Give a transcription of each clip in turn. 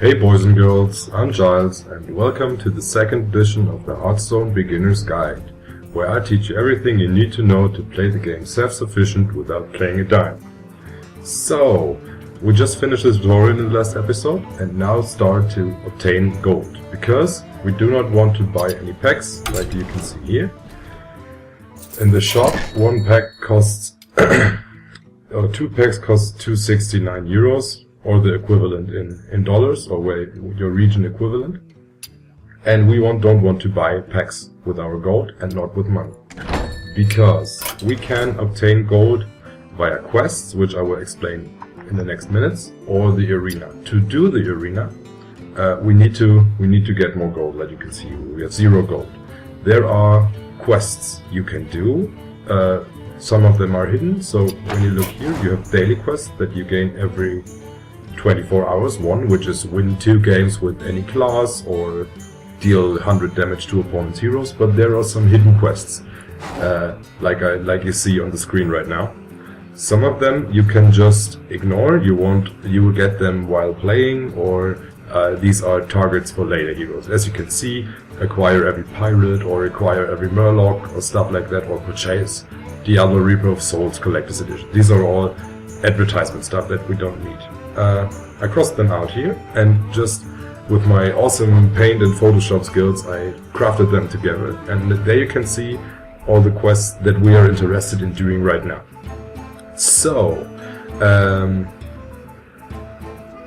Hey boys and girls, I'm Giles and welcome to the second edition of the Hearthstone Beginner's Guide, where I teach you everything you need to know to play the game self-sufficient without playing a dime. So, we just finished this tutorial in the last episode and now start to obtain gold, because we do not want to buy any packs like you can see here. In the shop, one pack costs, or two packs cost 269 euros. Or the equivalent in dollars, or where your region equivalent. And we don't want to buy packs with our gold and not with money. Because we can obtain gold via quests, which I will explain in the next minutes, or the arena. To do the arena, we need to get more gold, like you can see. We have 0 gold. There are quests you can do. Some of them are hidden, so when you look here, you have daily quests that you gain every 24 hours, one which is win 2 games with any class or deal 100 damage to opponent's heroes, but there are some hidden quests, like you see on the screen right now. Some of them you can just ignore, you will get them while playing, or these are targets for later heroes. As you can see, acquire every pirate, or acquire every murloc, or stuff like that, or purchase Diablo Reaper of Souls Collector's Edition. These are all advertisement stuff that we don't need. I crossed them out here, and just with my awesome paint and Photoshop skills I crafted them together, and there you can see all the quests that we are interested in doing right now. So,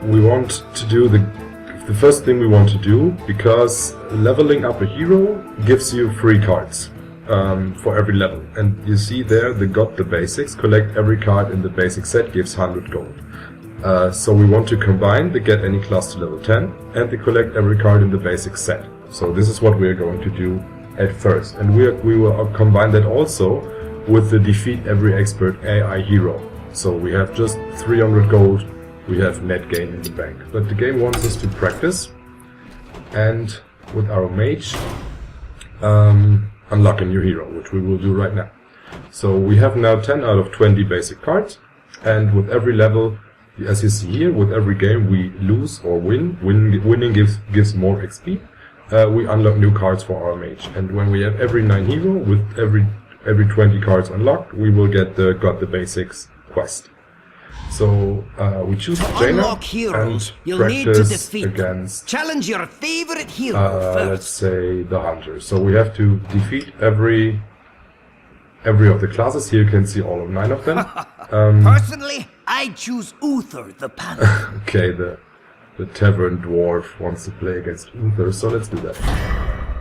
we want to do the first thing we want to do, because leveling up a hero gives you free cards for every level, and you see there the basics, collect every card in the basic set gives 100 gold. So we want to combine the get any class to level 10 and the collect every card in the basic set. So this is what we are going to do at first, and we will combine that also with the defeat every expert AI hero. So we have just 300 gold, we have net gain in the bank. But the game wants us to practice, and with our mage unlock a new hero, which we will do right now. So we have now 10 out of 20 basic cards, and with every level, as you see here, with every game we lose or win. Winning gives more XP. We unlock new cards for our mage, and when we have every 9 hero with every 20 cards unlocked, we will get the got the basics quest. So we choose Jaina and practice against challenge your favorite hero first. Let's say the hunter. So we have to defeat every of the classes. Here you can see all of 9 of them. Personally, I choose Uther the Panther. Okay, the tavern dwarf wants to play against Uther, so let's do that.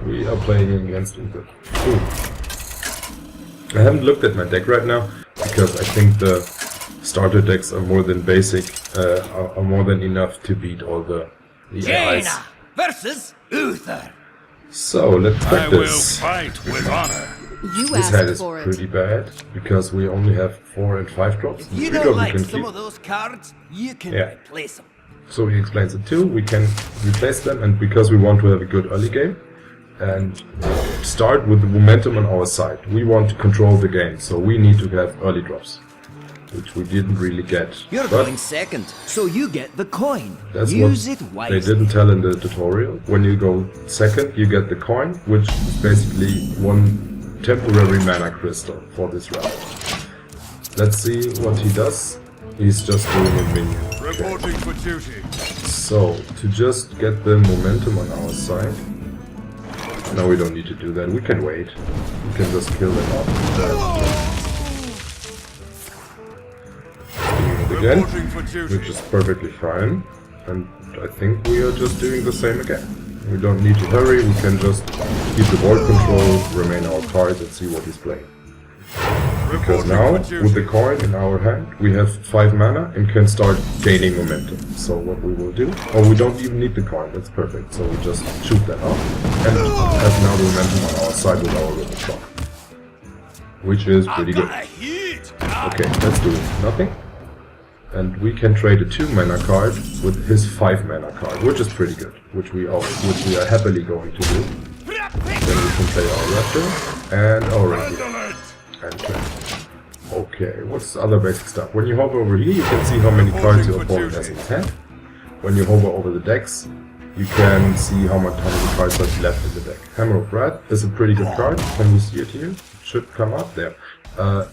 We are playing against Uther. Ooh. I haven't looked at my deck right now, because I think the starter decks are more than basic, are more than enough to beat all the AIs. Jaina versus Uther. So let's practice. I will fight with honor. This hand is pretty bad, because we only have 4 and 5 drops. You don't like some of those cards, you can replace them. So he explains it too, we can replace them, and because we want to have a good early game and start with the momentum on our side. We want to control the game, so we need to have early drops, which we didn't really get. You're going second, so you get the coin. That's Use it what wisely. they didn't tell in the tutorial. When you go second, you get the coin, which is basically one temporary mana crystal for this round. Let's see what he does. He's just doing a minion. Okay. Reporting for duty. So, to just get the momentum on our side. No, we don't need to do that. We can wait. We can just kill them off. Again, which is perfectly fine. And I think we are just doing the same again. We don't need to hurry, we can just keep the board control, remain our cards, and see what he's playing. Because now, with the coin in our hand, we have 5 mana and can start gaining momentum. So what we will do, we don't even need the coin, that's perfect. So we just shoot that up, and have now the momentum on our side with our little shot. Which is pretty good. Okay, let's do nothing. And we can trade a 2 mana card with his 5 mana card, which is pretty good, which we are happily going to do. Then we can play our Raptor and our Rapier. Okay, what's the other basic stuff? When you hover over here, you can see how many cards your opponent has in his hand. when you hover over the decks, you can see how many cards are left in the deck. Hammer of Wrath is a pretty good card. Can you see it here? It should come up there.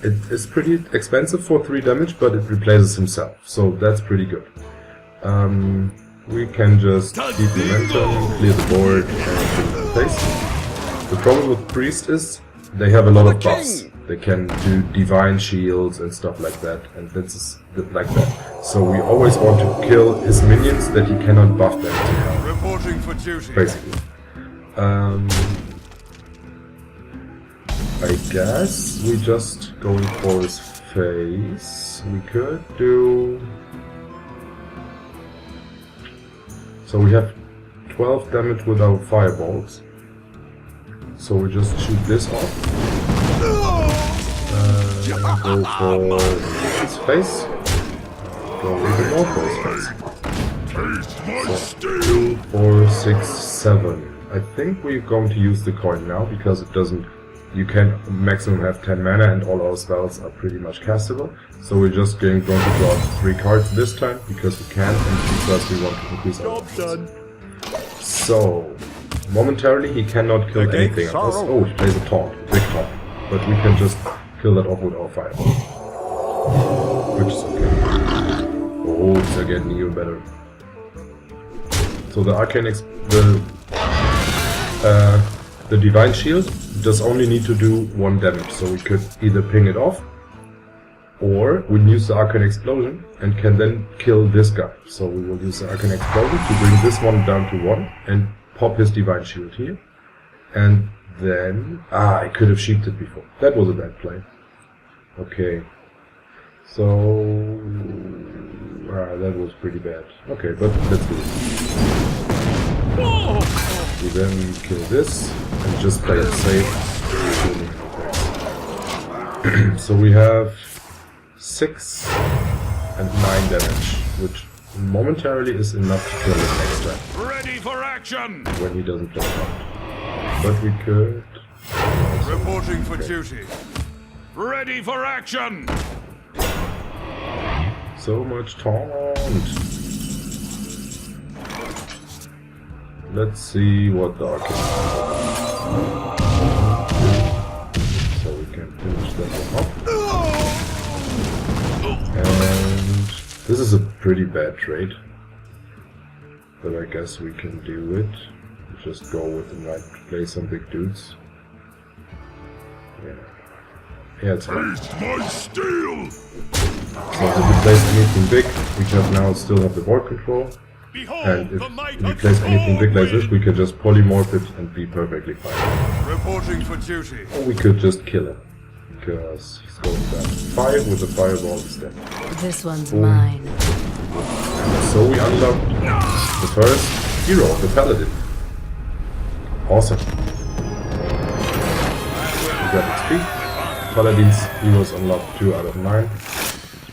It is pretty expensive for 3 damage, but it replaces himself, so that's pretty good. We can just keep momentum, clear the board, and put it in place. The problem with Priest is they have a lot of buffs. They can do divine shields and stuff like that, and that's like that. So we always want to kill his minions that he cannot buff them to. Reporting for duty. Basically. I guess we just going for his face. We could do. So we have 12 damage with our fireballs. So we just shoot this off. Go for his face. Go even more for his face. So 2, 4, 6, 7. I think we're going to use the coin now because it doesn't. You can maximum have 10 mana and all our spells are pretty much castable. So we're just going to draw 3 cards this time because we can and because we want to increase our options. So momentarily he cannot kill anything else. Oh, he plays a taunt, a big taunt. But we can just kill that off with our fireball. Which is okay. Oh, it's getting even better. So the arcane the divine shield does only need to do 1 damage, so we could either ping it off, or we use the arcane explosion and can then kill this guy. So we will use the arcane explosion to bring this one down to 1 and pop his divine shield here. And then I could have sheeped it before. That was a bad play. Okay. So that was pretty bad. Okay, but let's do it. We then kill this and just play it safe. So we have 6 and 9 damage, which momentarily is enough to kill it next time. Ready for action! When he doesn't play it. But we could. Reporting for duty. Ready for action! So much taunt. Let's see what the arcane is. So we can finish that one up. And this is a pretty bad trade. But I guess we can do it. Just go with the knight, play some big dudes. Yeah, it's fine. My steel! So if we place anything big, we can now still have the board control. And if we place anything big like this, we can just polymorph it and be perfectly fine. Reporting for duty. Or we could just kill him, because he's going down 5 with the fireball instead. This one's mine. So we unlocked the first hero, the paladin. Awesome. We got XP. Paladin's heroes unlocked 2 out of 9.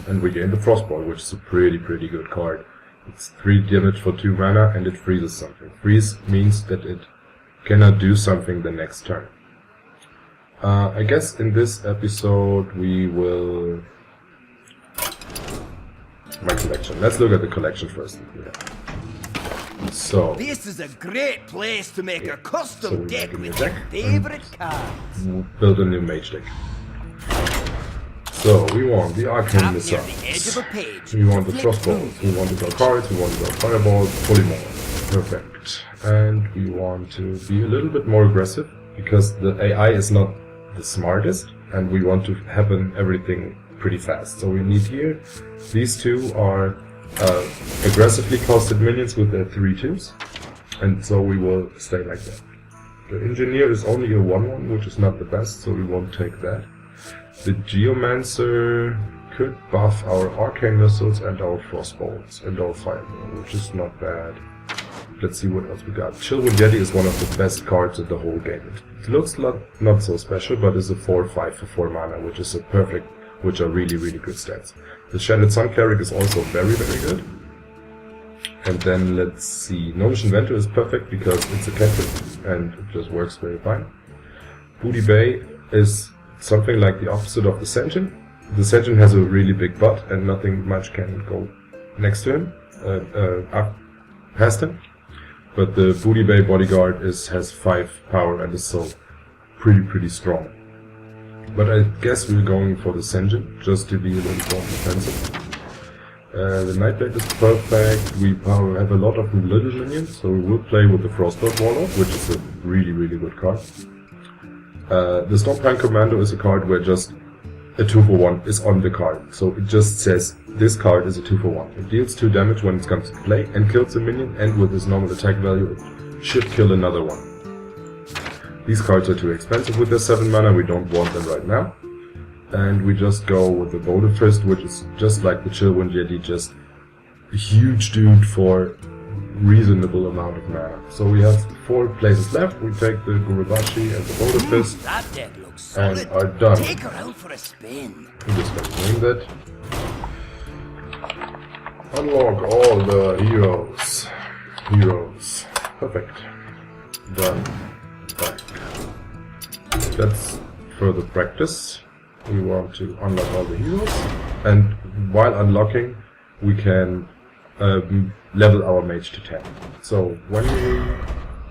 And we gained the Frostball, which is a pretty good card. It's 3 damage for 2 mana and it freezes something. Freeze means that it cannot do something the next turn. I guess in this episode we will... My collection. Let's look at the collection first. Yeah. So... This is a great place to make a custom deck with deck your favorite cards. Build a new mage deck. So, we want the arcane Tap near missiles, the edge of a page. we want the Flip crossbows, we want the draw cards, we want the draw fireballs, polymorph. Perfect. And we want to be a little bit more aggressive, because the AI is not the smartest, and we want to happen everything pretty fast. So we need here, these 2 are aggressively costed minions with their 3/2s, and so we will stay like that. The engineer is only a 1/1, which is not the best, so we won't take that. The Geomancer could buff our arcane missiles and our frostbolts and our fireball, which is not bad. Let's see what else we got. Chillwind Yeti is one of the best cards in the whole game. It looks not so special, but is a 4/5 for 4 mana, which is a perfect, which are really good stats. The Shattered Sun Cleric is also very good. And then let's see, Gnomish Inventor is perfect because it's a cantrip and it just works very fine. Booty Bay is something like the opposite of the Senjin. The Senjin has a really big butt and nothing much can go next to him. past him. But the Booty Bay Bodyguard has 5 power and is so pretty strong. But I guess we're going for the Senjin, just to be a little more defensive. The Nightblade is perfect. We have a lot of little minions, so we will play with the Frostbolt Warlord, which is a really good card. The Stormplank Commando is a card where just a 2-for-1 is on the card. So it just says, this card is a 2-for-1. It deals 2 damage when it comes to play and kills a minion, and with its normal attack value it should kill another one. These cards are too expensive with their 7 mana, we don't want them right now. And we just go with the Boulder Fist, which is just like the Chillwind Yeti, just a huge dude for reasonable amount of mana. So we have 4 places left, we take the Gurubashi and the Boulder Fist, That deck looks solid. and are done. Take her out for a spin. I'm just gonna name that. Unlock all the heroes. Heroes. Perfect. Done. Back. That's further practice. We want to unlock all the heroes, and while unlocking we can level our mage to 10. So when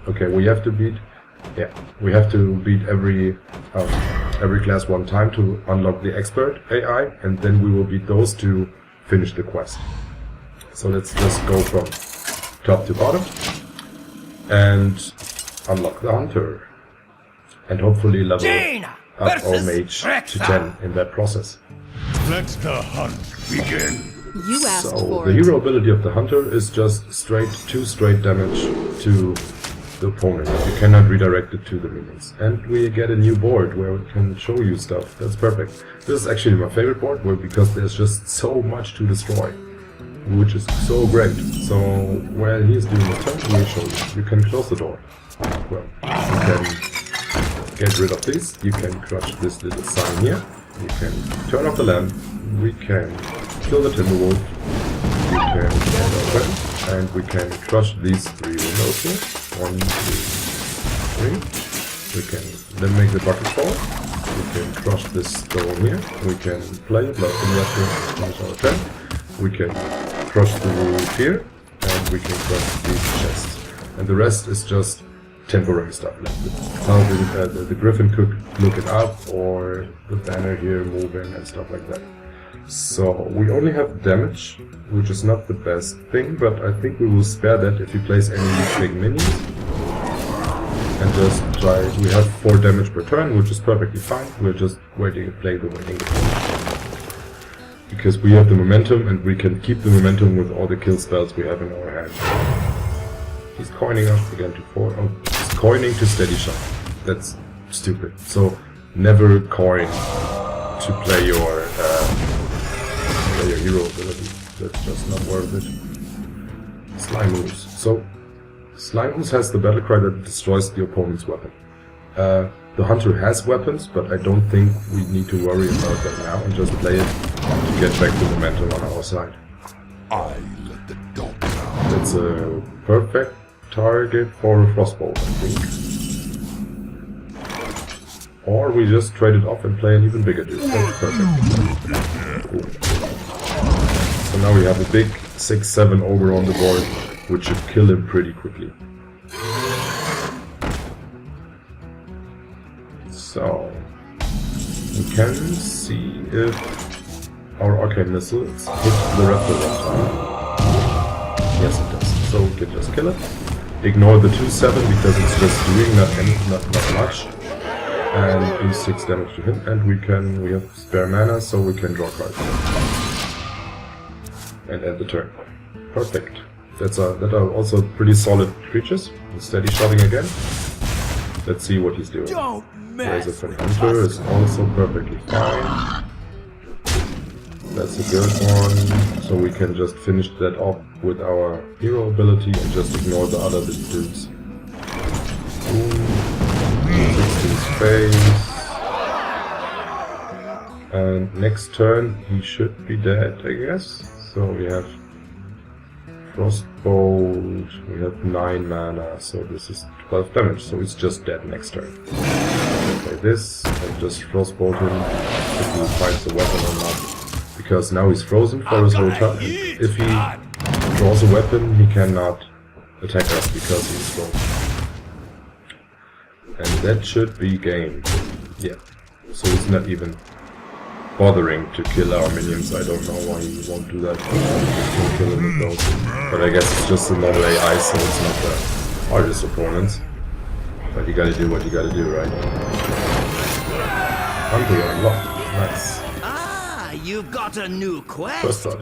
we have to beat every class 1 time to unlock the expert AI, and then we will beat those to finish the quest. So let's just go from top to bottom and unlock the hunter, and hopefully level up our mage to 10 in that process. Let the hunt begin. You asked So for the it. hero ability of the hunter is just 2 straight damage to the opponent. You cannot redirect it to the minions. And we get a new board where we can show you stuff. That's perfect. This is actually my favorite board, because there's just so much to destroy, which is so great. So while he's doing his turn, we'll show you. You can close the door. Well, you can get rid of these. You can crush this little sign here. You can turn off the lamp. We can kill the Timberwolf. We can end our turn, and we can crush these 3 windows here. 1, 2, 3. We can then make the bucket fall. We can crush this stone here. We can play it like the rest of finish our turn. We can crush the roof here, and we can crush these chests. And the rest is just temporary stuff, like the Griffin could look it up, or the banner here moving and stuff like that. So we only have damage, which is not the best thing, but I think we will spare that if we place any big minions. And just try, we have 4 damage per turn, which is perfectly fine. We're just waiting to play the winning game. Because we have the momentum, and we can keep the momentum with all the kill spells we have in our hand. He's coining up again to 4. Oh, he's coining to steady shot. That's stupid. So never coin to play your hero ability. That's just not worth it. Slime Ooze. So Slime Ooze has the battle cry that destroys the opponent's weapon. The hunter has weapons, but I don't think we need to worry about that now, and just play it to get back the momentum on our side. I let the dogs out. That's a perfect target for a Frostbolt, I think. Or we just trade it off and play an even bigger dude. That's perfect. Cool. So now we have a big 6-7 ogre on the board, which should kill him pretty quickly. So we can see if our arcane missile hits the raptor one time. Yes, it does. So we can just kill it. Ignore the 2-7 because it's just doing not much. And do 6 damage to him. And we have spare mana, so we can draw cards. And end the turn. Perfect. That are also pretty solid creatures. Steady shotting again. Let's see what he's doing. Razor for Hunter is also perfectly fine. That's a good one. So we can just finish that off with our hero ability and just ignore the other dudes. Boom. 6 to his face. And next turn he should be dead, I guess. So we have Frostbolt, we have 9 mana, so this is 12 damage, so he's just dead next turn. Play this, and just Frostbolt him if he finds the weapon or not. Because now he's frozen for his whole turn. If he draws a weapon, he cannot attack us because he's slow. And that should be game. Yeah. So he's not even bothering to kill our minions. I don't know why he won't do that. Just kill him with those. But I guess it's just a normal AI, so it's not the hardest opponents. But you gotta do what you gotta do, right? Hunter unlocked. Nice. Ah, you've got a new quest. First